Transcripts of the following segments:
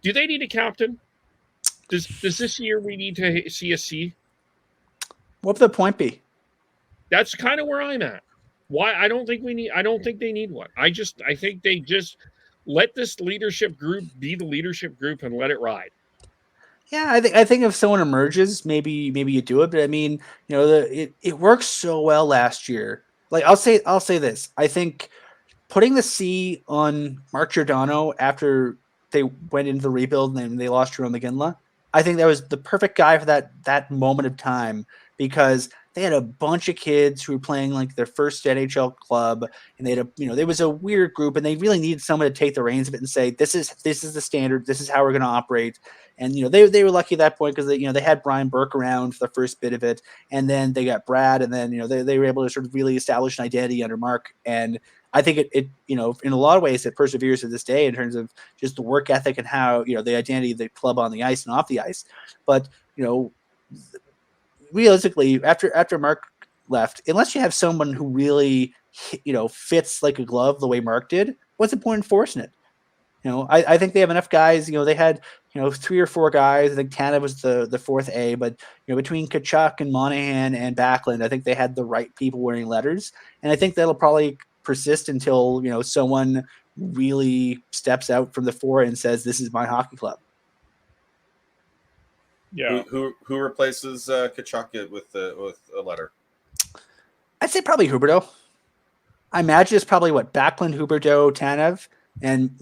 Do they need a captain? Does this year we need to see a C? What would the point be? That's kind of where I'm at. Why I don't think we need. I don't think they need one. I think they just let this leadership group be the leadership group and let it ride. Yeah, I think if someone emerges, maybe you do it. But I mean, it worked so well last year. Like I'll say this. I think putting the C on Mark Giordano after they went into the rebuild and they lost Jerome McGinley, I think that was the perfect guy for that moment of time because they had a bunch of kids who were playing like their first NHL club, and they had there was a weird group, and they really needed someone to take the reins of it and say, this is the standard, this is how we're going to operate. And they were lucky at that point because they had Brian Burke around for the first bit of it, and then they got Brad, and then they were able to sort of really establish an identity under Mark. And I think it in a lot of ways it perseveres to this day in terms of just the work ethic and how the identity of the club on the ice and off the ice. But realistically, after Mark left, unless you have someone who really fits like a glove the way Mark did, what's the point in forcing it? I think they have enough guys. They had 3 or 4 guys. I think Tanev was the fourth A, but between Kachuk and Monahan and Backlund, I think they had the right people wearing letters, and I think that'll probably persist until someone really steps out from the fore and says, "This is my hockey club." Yeah. Who replaces Kachuk with a letter? I'd say probably Huberdeau. I imagine it's probably Backlund, Huberdeau, Tanev. And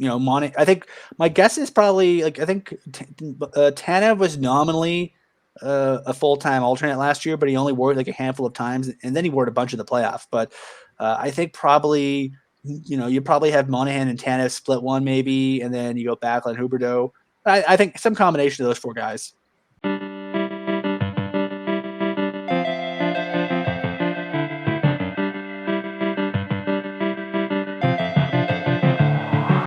I think my guess is probably Tanev was nominally a full-time alternate last year, but he only wore it like a handful of times, and then he wore it a bunch of the playoffs. But I think probably you probably have Monahan and Tanev split one maybe, and then you go Backlund, Huberdeau. I think some combination of those 4 guys.